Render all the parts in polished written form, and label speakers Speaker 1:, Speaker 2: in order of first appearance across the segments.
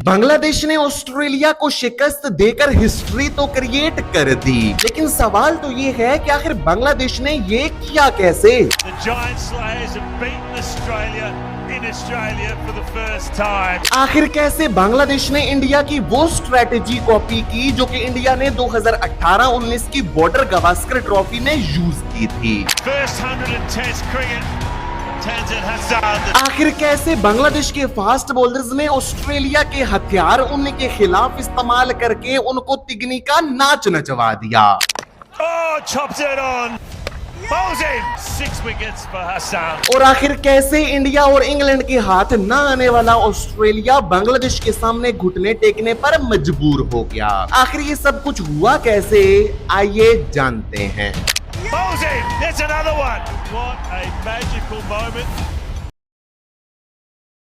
Speaker 1: बांग्लादेश ने ऑस्ट्रेलिया को शिकस्त देकर हिस्ट्री तो क्रिएट कर दी, लेकिन सवाल तो ये है कि आखिर बांग्लादेश ने ये किया कैसे। आखिर कैसे बांग्लादेश ने इंडिया की वो स्ट्रेटेजी कॉपी की जो कि इंडिया ने 2018-19 की बॉर्डर गवास्कर ट्रॉफी में यूज की थी। आखिर कैसे बांग्लादेश के फास्ट बॉलर्स ने ऑस्ट्रेलिया के हथियार उनके खिलाफ इस्तेमाल करके उनको तिगनी का नाच नचवा दिया। और आखिर कैसे इंडिया और इंग्लैंड के हाथ न आने वाला ऑस्ट्रेलिया बांग्लादेश के सामने घुटने टेकने पर मजबूर हो गया। आखिर ये सब कुछ हुआ कैसे, आइए जानते हैं।
Speaker 2: There's another one. What a magical moment.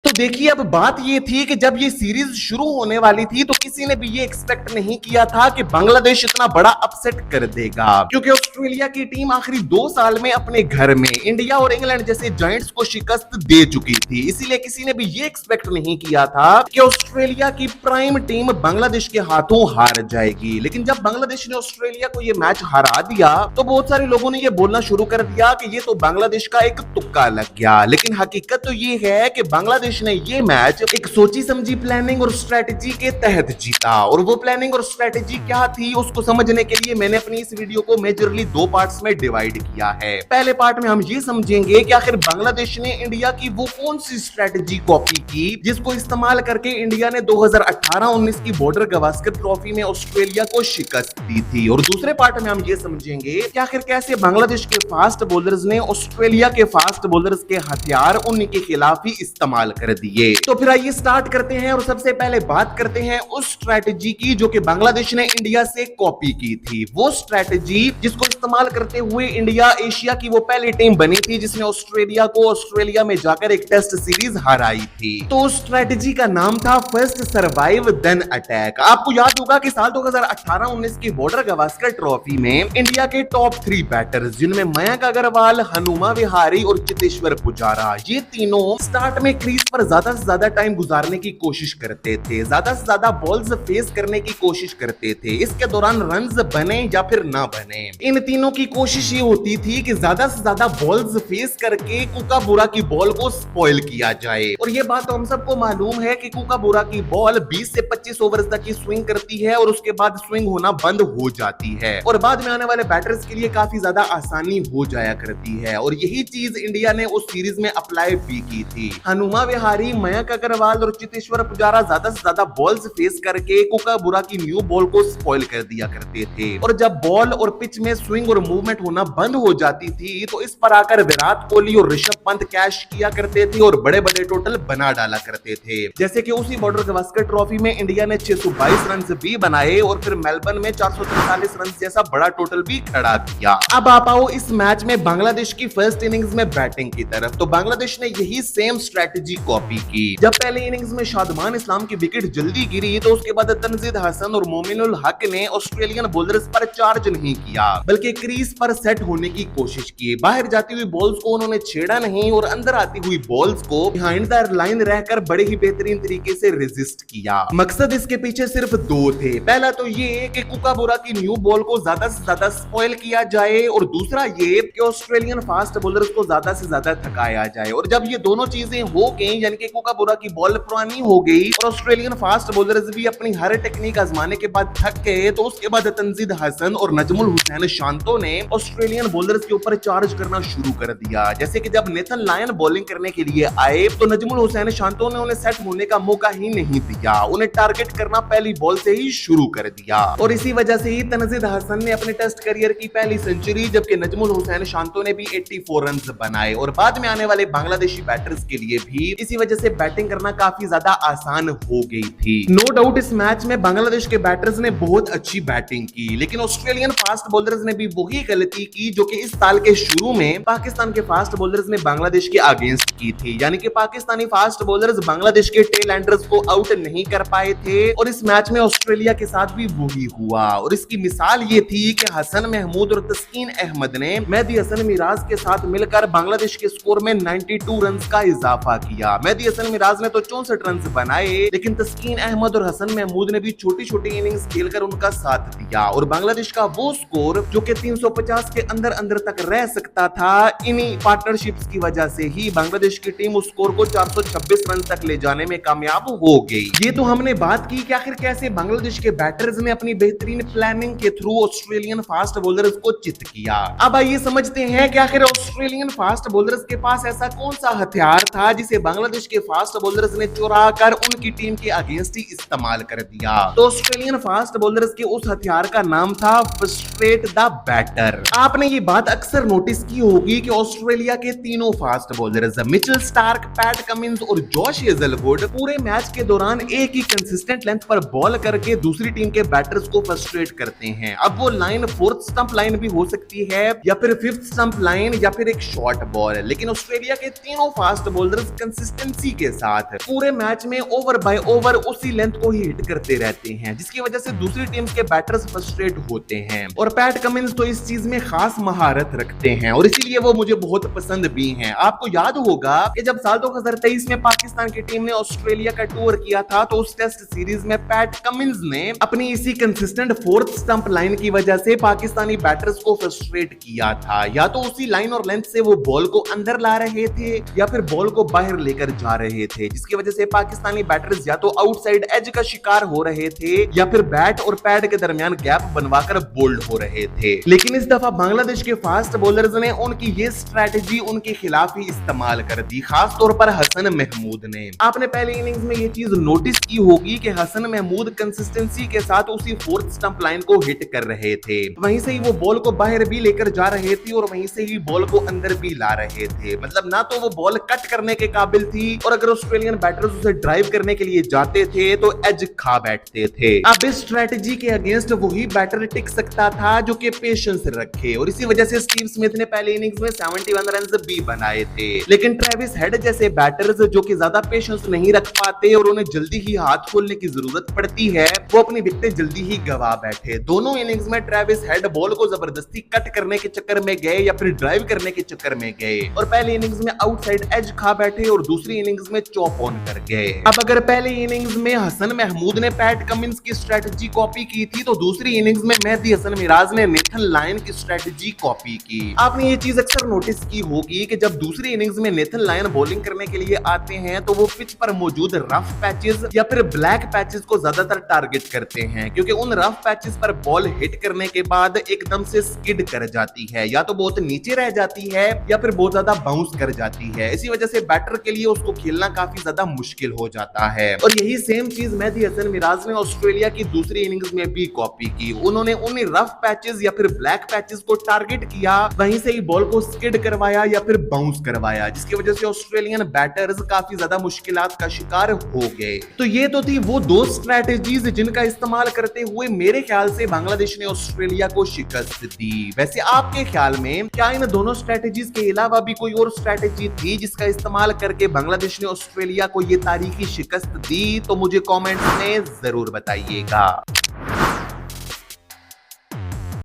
Speaker 1: तो देखिए, अब बात ये थी कि जब ये सीरीज शुरू होने वाली थी तो किसी ने भी ये एक्सपेक्ट नहीं किया था कि बांग्लादेश इतना बड़ा अपसेट कर देगा, क्योंकि ऑस्ट्रेलिया की टीम आखिरी 2 साल में अपने घर में इंडिया और इंग्लैंड जैसे जायंट्स को शिकस्त दे चुकी थी। इसीलिए किसी ने भी ये एक्सपेक्ट नहीं किया था कि ऑस्ट्रेलिया की प्राइम टीम बांग्लादेश के हाथों हार जाएगी। लेकिन जब बांग्लादेश ने ऑस्ट्रेलिया को ये मैच हरा दिया तो बहुत सारे लोगों ने ये बोलना शुरू कर दिया कि ये तो बांग्लादेश का एक तुक्का लग गया। लेकिन हकीकत तो ये है कि बांग्लादेश ने ये मैच एक सोची समझी प्लानिंग और स्ट्रेटेजी के तहत जीता। और वो प्लानिंग और स्ट्रेटेजी क्या थी उसको समझने के लिए मैंने अपनी इस वीडियो को मेजरली 2 पार्ट्स में डिवाइड किया है। पहले पार्ट में हम ये समझेंगे कि आखिर बांग्लादेश ने इंडिया की वो कौन सी स्ट्रेटेजी कॉपी की जिसको इस्तेमाल करके इंडिया ने 2018-19 की बॉर्डर गवास्कर ट्रॉफी में ऑस्ट्रेलिया को शिकस्त दी थी। और दूसरे पार्ट में हम ये समझेंगे कि आखिर कैसे बांग्लादेश के फास्ट बॉलर्स ने ऑस्ट्रेलिया के फास्ट बॉलर्स के हथियार उनके खिलाफ ही इस्तेमाल कर दिए। तो फिर आइए स्टार्ट करते हैं और सबसे पहले बात करते हैं उस स्ट्रेटेजी की जो कि बांग्लादेश ने इंडिया से कॉपी की थी। वो स्ट्रेटेजी जिसको इस्तेमाल करते हुए इंडिया एशिया की वो पहली टीम बनी थी जिसने ऑस्ट्रेलिया को ऑस्ट्रेलिया में जाकर एक टेस्ट सीरीज हराई थी। तो उस स्ट्रेटेजी का नाम था फर्स्ट सर्वाइव देन अटैक। आपको याद होगा कि साल 2018-19 की बॉर्डर गवास्कर ट्रॉफी में इंडिया के टॉप 3 बैटर्स जिनमें मयंक अग्रवाल, हनुमा विहारी और चितेश्वर पुजारा, ये तीनों स्टार्ट में क्रीज पर ज्यादा से ज्यादा टाइम गुजारने की कोशिश करते थे, ज्यादा से ज्यादा बॉल्स फेस करने की कोशिश करते थे। इसके दौरान रन्स बने या फिर ना बने, इन तीनों की कोशिश ये होती थी कि ज्यादा से ज्यादा बॉल्स फेस करके कूकाबूरा की बॉल को स्पॉइल किया जाए। और ये बात तो हम सबको मालूम है कि कूकाबूरा की बॉल 20 से 25 ओवर तक की स्विंग करती है और उसके बाद स्विंग होना बंद हो जाती है और बाद में आने वाले बैटर्स के लिए काफी ज्यादा आसानी हो जाया करती है। और यही चीज इंडिया ने उस सीरीज में अप्लाई भी की थी। हनुमा विहारी, मयंक अग्रवाल और चितेश्वर पुजारा ज्यादा से ज्यादा बॉल्स फेस करके कूकाबूरा की न्यू बॉल को स्पॉइल कर दिया करते थे। और जब बॉल और पिच में स्विंग और मूवमेंट होना बंद हो जाती थी तो इस पर आकर विराट कोहली और ऋषभ पंत कैश किया करते थे और बड़े बड़े टोटल बना डाला करते थे। जैसे कि उसी बॉर्डर गवास्कर ट्रॉफी में इंडिया ने 622 रन भी बनाए और फिर मेलबर्न में 443 रन जैसा बड़ा टोटल भी खड़ा किया। अब आप आओ इस मैच में बांग्लादेश की फर्स्ट इनिंग्स में बैटिंग की तरफ। तो बांग्लादेश ने यही सेम स्ट्रेटेजी कॉपी की। जब पहले इनिंग्स में शादमान इस्लाम की विकेट जल्दी गिरी तो उसके बाद तनजीद हसन और मोमिनुल हक ने ऑस्ट्रेलियन बॉलर्स पर चार्ज नहीं किया बल्कि क्रीज पर सेट होने की कोशिश की। बाहर जाती हुई बॉल्स को उन्होंने छेड़ा नहीं और अंदर आती हुई बॉल्स को बिहाइंड द लाइन रहकर बड़े ही बेहतरीन तरीके से रेजिस्ट किया। मकसद इसके पीछे सिर्फ 2 थे। पहला तो ये कि कूकाबूरा की न्यू बॉल को ज्यादा से ज्यादा स्पॉइल किया जाए और दूसरा ये कि ऑस्ट्रेलियन फास्ट बॉलर्स को ज्यादा से ज्यादा थकाया जाए। और जब ये दोनों चीजें हो गई, यानी कि कूकाबूरा की बॉल पुरानी हो गई और ऑस्ट्रेलियन फास्ट बॉलर्स भी अपनी हर टेक्निक आजमाने के बाद थक गए, तो उसके बाद तंजीद हसन और नजमुल हुसैन शांतो ने ऑस्ट्रेलियन बॉलर्स के ऊपर चार्ज करना शुरू कर दिया। जैसे कि जब नेथन लायन बॉलिंग करने के लिए आए तो नजमुल हुसैन शांतो ने उन्हें सेट होने का मौका ही नहीं दिया, उन्हें टारगेट करना पहली बॉल से ही शुरू कर दिया। और इसी वजह से ही तंजीद हसन ने अपने टेस्ट करियर की पहली सेंचुरी, जबकि नजमुल हुसैन शांतो ने भी 84 रन बनाए। और बाद में आने वाले बांग्लादेशी बैटर्स के लिए भी इसी वजह से बैटिंग करना काफी ज्यादा आसान हो गई थी। नो डाउट इस मैच में बांग्लादेश के बैटर्स ने बहुत अच्छी बैटिंग की, लेकिन ऑस्ट्रेलियन फास्ट बॉलर्स ने भी वही गलती की जो कि इस साल के शुरू में पाकिस्तान के फास्ट बॉलर्स ने बांग्लादेश के अगेंस्ट की थी। यानी कि पाकिस्तानी फास्ट बॉलर्स बांग्लादेश के टेल एंडर्स को आउट नहीं कर पाए थे और इस मैच में ऑस्ट्रेलिया के साथ भी वही हुआ। और इसकी मिसाल ये थी कि हसन महमूद और तस्कीन अहमद ने मेहदी हसन मिराज के साथ मिलकर बांग्लादेश के स्कोर में 92 रन का इजाफा किया। मेहदी हसन मिराज ने तो 64 रन बनाए, लेकिन तस्कीन अहमद और हसन महमूद ने भी छोटी छोटी इनिंग्स खेलकर उनका साथ दिया और बांग्लादेश का वो स्कोर जो कि 350 के अंदर अंदर तक रह सकता था, इन्हीं पार्टनरशिप्स की वजह से ही बांग्लादेश की टीम उस स्कोर को 426 रन तक ले जाने में कामयाब हो गई। ये तो हमने बात की कि आखिर कैसे बांग्लादेश के बैटर्स ने अपनी बेहतरीन प्लानिंग के थ्रू ऑस्ट्रेलियन फास्ट बॉलर्स को चित किया। अब आइए समझते हैं कि आखिर ऑस्ट्रेलियन फास्ट बॉलर्स के पास ऐसा कौन सा हथियार था जिसे बांग्लादेश के फास्ट बॉलर्स ने चुरा कर उनकी टीम के अगेंस्ट ही इस्तेमाल कर दिया। तो ऑस्ट्रेलियन फास्ट बॉलर्स के उस हथियार का नाम था फ्रस्ट्रेट द बैटर। आपने ये बात अक्सर नोटिस की होगी कि ऑस्ट्रेलिया के तीनों fast bowlers Mitchell Starc, PAT Cummins और जॉश हेजलवुड पूरे मैच के दौरान एक ही कंसिस्टेंट लेंथ पर बॉल करके दूसरी टीम के बैटर्स को फ्रस्ट्रेट करते हैं। अब वो लाइन 4th स्टंप लाइन भी हो सकती है या फिर 5th स्टंप लाइन या फिर एक शॉर्ट बॉल, लेकिन ऑस्ट्रेलिया के तीनों फास्ट बॉलर्स कंसिस्टेंसी के साथ पूरे मैच में ओवर बाय ओवर उसी लेंथ को ही हिट करते रहते हैं, जिसकी वजह से दूसरी टीम के बैटर्स फ्रस्ट्रेट होते हैं। और पैट कमिंस तो इस चीज में खास महारत रखते हैं और इसीलिए वो मुझे बहुत पसंद भी हैं। आपको याद होगा कि जब साल 2023 में पाकिस्तान की टीम ने ऑस्ट्रेलिया का टूर किया था तो उस टेस्ट सीरीज में पैट कमिंस ने अपनी इसी कंसिस्टेंट 4th स्टंप लाइन की वजह से पाकिस्तानी बैटर्स को फ्रस्ट्रेट किया था। या तो उसी लाइन और लेंथ से वो बॉल को अंदर ला रहे थे या फिर बॉल को बाहर लेकर जा रहे थे, जिसकी वजह से पाकिस्तानी बैटर्स या तो आउटसाइड एज का शिकार हो रहे थे या फिर बैट और पैड के दरमियान गैप बनवाकर बोल्ड हो रहे थे। लेकिन इस दफा बांग्लादेश के फास्ट बॉलर्स ने उनकी ये स्ट्रेटेजी उनके खिलाफ ही इस्तेमाल कर दी, खास तौर पर हसन महमूद ने। आपने पहले इनिंग्स में ये चीज नोटिस की होगी कि हसन महमूद कंसिस्टेंसी के साथ उसी 4th स्टंप लाइन को हिट कर रहे थे, वहीं से ही वो बॉल को बाहर भी लेकर जा रहे थे और वहीं से ही बॉल को अंदर भी ला रहे थे। मतलब ना तो वो बॉल कट करने के काबिल थी और अगर ऑस्ट्रेलियन बैटर्स उसे ड्राइव करने के लिए जाते थे तो एज खा बैठते थे। अब इस स्ट्रेटेजी के अगेंस्ट वही बैटर टिक सकता था जो कि पेशेंस रखे और इसी वजह से स्टीव स्मिथ ने पहले इनिंग्स में 71 रन भी बनाए थे। लेकिन ट्रेविस हेड जैसे बैटर्स जो कि ज्यादा पेशेंस नहीं रख पाते और उन्हें जल्दी ही हाथ खोलने की जरूरत पड़ती है, वो अपनी विकेटें जल्दी ही गवा बैठे। दोनों इनिंग्स में ट्रेविस हेड बॉल को जबरदस्ती कट करने के चक्कर में गए या फिर ड्राइव करने के चक्कर में गए और पहले इनिंग्स में आउटसाइड एज खा बैठे और दूसरी इनिंग्स में चॉप ऑन कर गए। अब अगर पहले इनिंग्स में हसन महमूद ने पैट कमिंस की स्ट्रेटजी कॉपी की थी तो दूसरी इनिंग्स में मेहदी हसन मिराज ने नेथन लायन की स्ट्रेटजी कॉपी की। आपने ये चीज अक्सर नोटिस की होगी कि जब दूसरी इनिंग्स में नेथन लायन बॉलिंग करने के लिए आते हैं तो वो पिच पर मौजूद रफ पैचेस या फिर ब्लैक पैचेस को ज्यादातर टारगेट करते हैं, क्योंकि उन रफ पैचेस पर बॉल हिट करने के बाद एकदम से स्किड कर जाती है, या तो बहुत नीचे रह जाती है या फिर बहुत ज्यादा बाउंस कर जाती है। इसी वजह से बैटर के लिए उसको खेलना काफी ज्यादा मुश्किल हो जाता है। और यही सेम चीज मेहदी हसन मिराज ने ऑस्ट्रेलिया की दूसरी इनिंग्स में भी कॉपी की। उन्होंने उन रफ पैचेस या फिर ब्लैक पैचेस को टारगेट किया, वहीं से ही बॉल को स्किड करवाया या फिर बाउंस करवाया, जिसकी वजह से ऑस्ट्रेलियन बैटर्स काफी ज्यादा मुश्किलात का शिकार हो गए। तो ये तो थी वो दो स्ट्रेटेजीज जिनका इस्तेमाल करते हुए मेरे ख्याल से बांग्लादेश ने ऑस्ट्रेलिया को शिकस्त दी। वैसे आपके ख्याल में क्या इन दोनों स्ट्रेटेजीज के अलावा भी कोई और स्ट्रेटेजी थी जिसका इस्तेमाल करके बांग्लादेश ने ऑस्ट्रेलिया को ये तारीखी शिकस्त दी? तो मुझे कमेंट्स में जरूर बताइएगा।